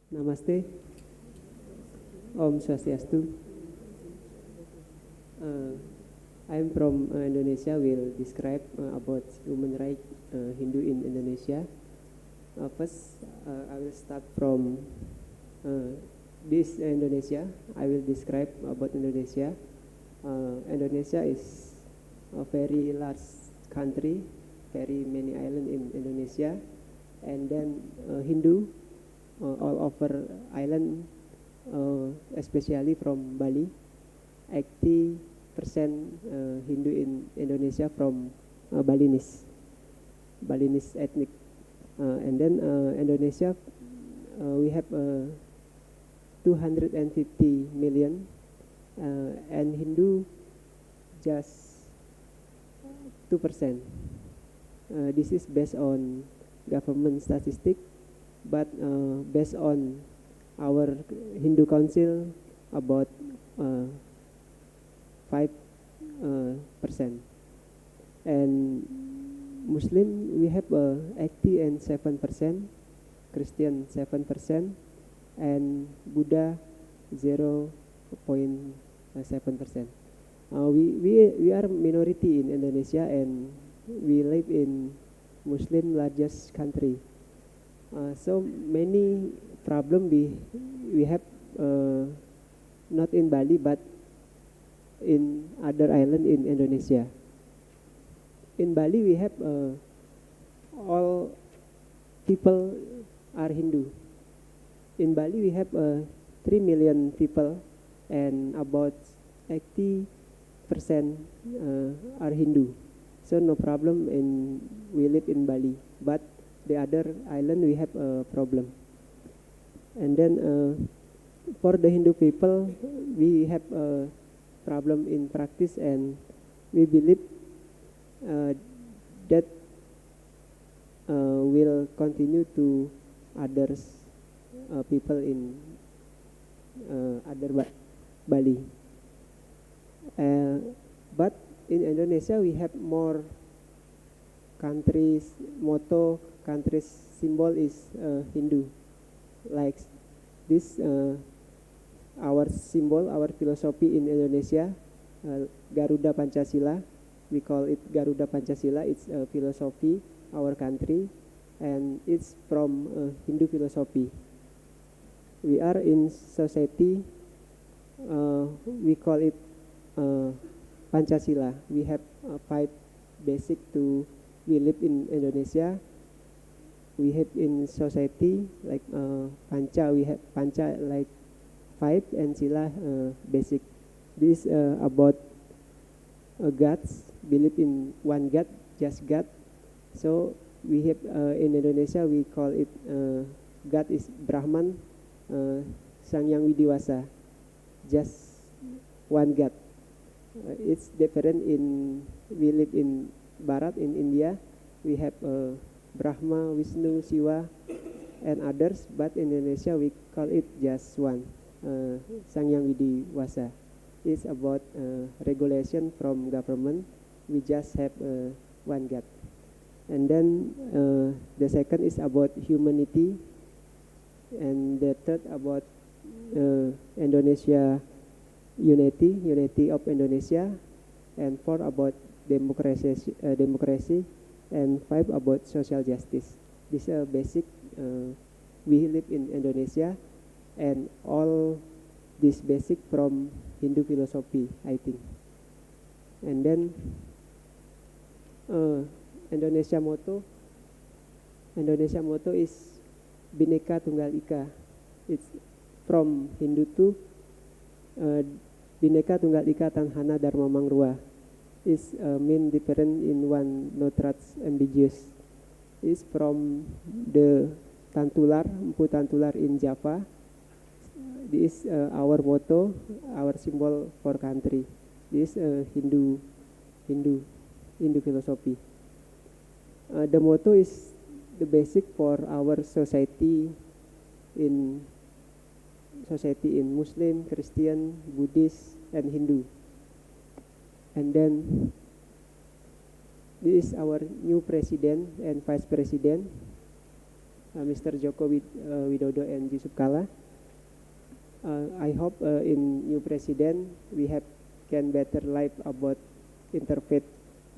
Namaste, Om Swastiastu. I'm from Indonesia. Will describe about human rights Hindu in Indonesia. First, I will start from this Indonesia. I will describe about Indonesia. Indonesia is a very large country, very many islands in Indonesia, and then Hindu all over island, especially from Bali. 80% Hindu in Indonesia from Balinese ethnic. And then Indonesia, we have 250 million, and Hindu just 2%. This is based on government statistic, but based on our Hindu Council, about 5%. And Muslim, we have 87%, Christian 7%, and Buddha 0.7%. We are minority in Indonesia, and we live in Muslim largest country. So many problem we have, not in Bali but in other island in Indonesia. In Bali we have all people are Hindu. In Bali we have 3 million people, and about 80% are Hindu. So no problem we live in Bali, but the other island we have a problem. And then for the Hindu people, we have a problem in practice, and we believe that will continue to others people in other Bali. But in Indonesia we have more countries motto, countries symbol is Hindu. Like this, our symbol, our philosophy in Indonesia, Garuda Pancasila. We call it Garuda Pancasila. It's a philosophy, our country, and it's from Hindu philosophy. We are in society, we call it Pancasila. We have 5 basic to we live in Indonesia. We have in society like Panca, we have Panca like 5, and Sila basic. This about gods, believe in one God, just God. So we have in Indonesia we call it God is Brahman, Sangyang Widiwasa, just one God. It's different in we live in Barat in India. We have Brahma, Vishnu, Shiva, and others, but in Indonesia we call it just one, Sangyang Widiwasa. It's about regulation from government. We just have one God. And then the second is about humanity, and the third about Indonesia unity of Indonesia, and 4 about democracy, and 5 about social justice. These are basic. We live in Indonesia, and all this basic from Hindu philosophy, I think. And then Indonesia motto is Bhinneka Tunggal Ika. It's from Hindu too. Bhinneka Tunggal Ika Tanhana Dharma Mangrua is mean different in one, no trust ambiguous. Is from the Tantular, Empu Tantular in Java. This is our motto, our symbol for country. This Hindu philosophy. The motto is the basic for our society in Muslim, Christian, Buddhist, and Hindu. And then this is our new president and vice president. Mr. Joko Widodo and Yusuf Kala. I hope in new president we can better life about interfaith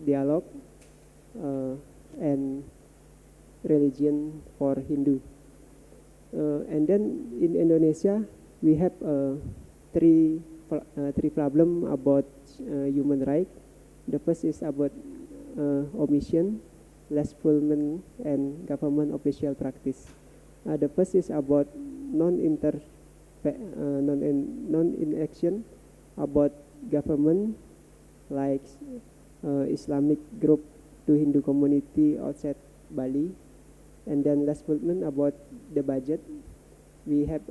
dialogue and religion for Hindu. And then in Indonesia we have three problem about human rights. The first is about omission, less fulfillment, and government official practice. The first is about non-inaction about government, like Islamic group to Hindu community outside Bali, and then less fulfillment about the budget. We have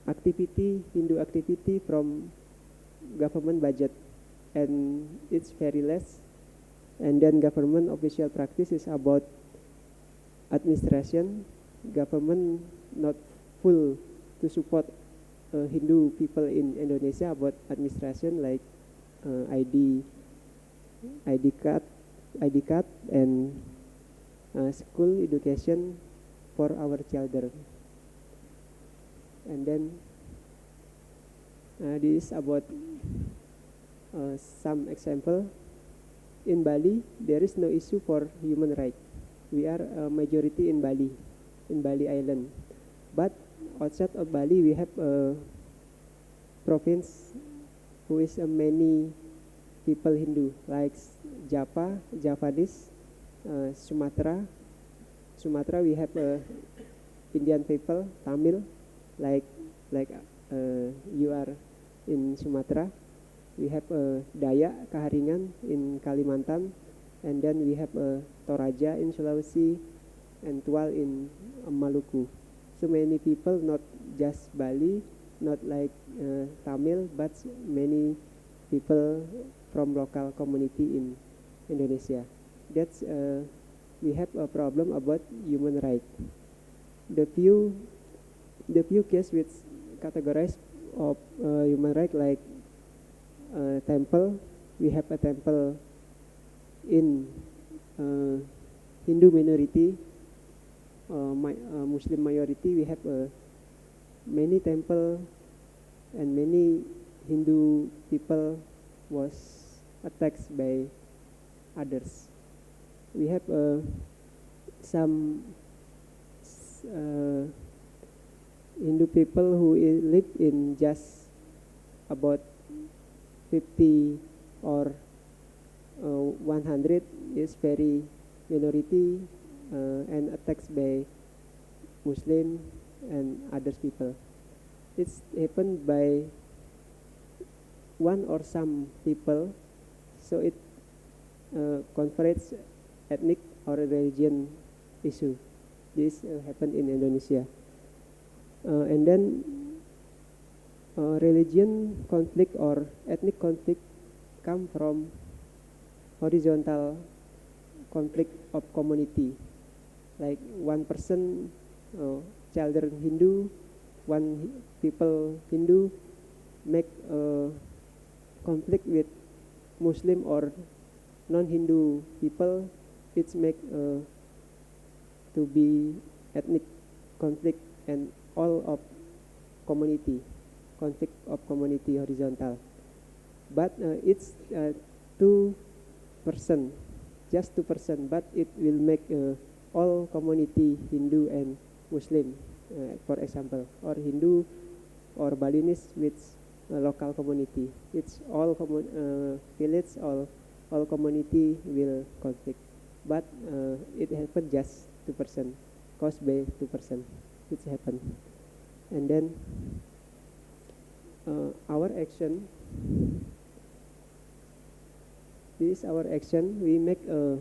Hindu activity from government budget, and it's very less. And then government official practice is about administration. Government not full to support Hindu people in Indonesia about administration, like ID card and school education for our children. And then this is about some example. In Bali, there is no issue for human rights. We are a majority in Bali Island. But outside of Bali, we have a province who is many people Hindu, like Javanese, Sumatra. We have Indian people, Tamil, like you are in Sumatra. We have Dayak, Kaharingan in Kalimantan, and then we have Toraja in Sulawesi, and Tual in Maluku. So many people, not just Bali, not like Tamil, but many people from local community in Indonesia. That's we have a problem about human rights. The few cases which categorized of human rights, like temple. We have a temple in Hindu minority, Muslim majority. We have many temple, and many Hindu people was attacked by others. We have some Hindu people who live in just about 50 or 100 is very minority and attacked by Muslim and other people. It's happened by one or some people, so it confronts ethnic or religion issue. This happened in Indonesia. And then religion conflict or ethnic conflict come from horizontal conflict of community, like one person children Hindu, one people Hindu make conflict with Muslim or non-Hindu people. It's make to be ethnic conflict and all of community conflict of community horizontal, but it's 2%, just 2%, but it will make all community Hindu and Muslim, for example, or Hindu or Balinese with local community. It's all village, all community will conflict, but it happened just 2%, caused by 2%. It's happened. And then our action, this is our action. We make a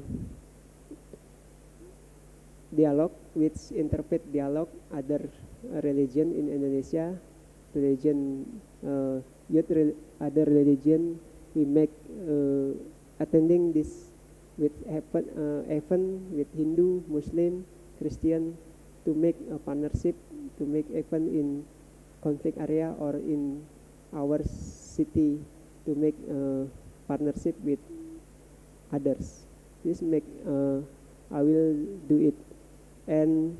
dialogue, which interpret dialogue other religion in Indonesia, religion, other religion. We make attending this with event with Hindu, Muslim, Christian, to make a partnership, to make event in conflict area or in our city, to make partnership with others. This make I will do it And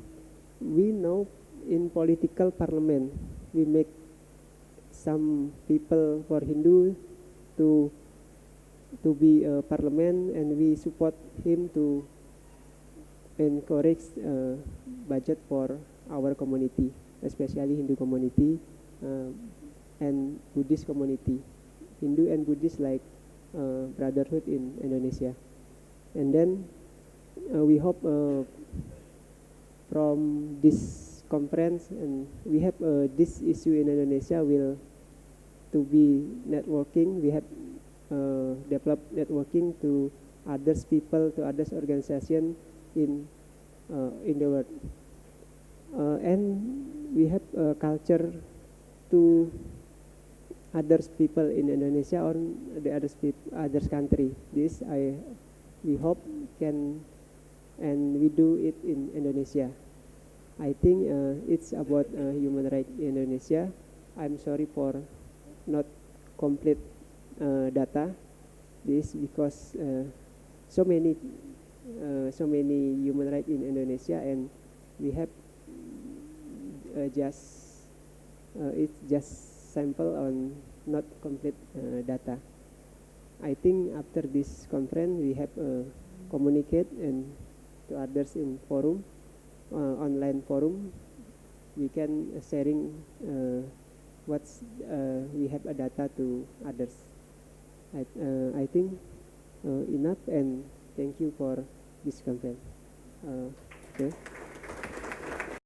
we know in political parliament, we make some people for Hindu to be a parliament, and we support him to encourage budget for our community, especially Hindu community and Buddhist community. Hindu and Buddhist like brotherhood in Indonesia. And then we hope from this conference, and we have this issue in Indonesia will to be networking. We have developed networking to others people, to others organization in the world, and we have a culture to others people in Indonesia or the others country. This we hope can, and we do it in Indonesia. I think it's about human rights in Indonesia. I'm sorry for not complete data. This because so many human rights in Indonesia, and we have it's just sample on not complete data. I think after this conference we have communicate and to others in forum, online forum, we can sharing what's we have a data to others. I think enough, and thank you for this conference. Okay.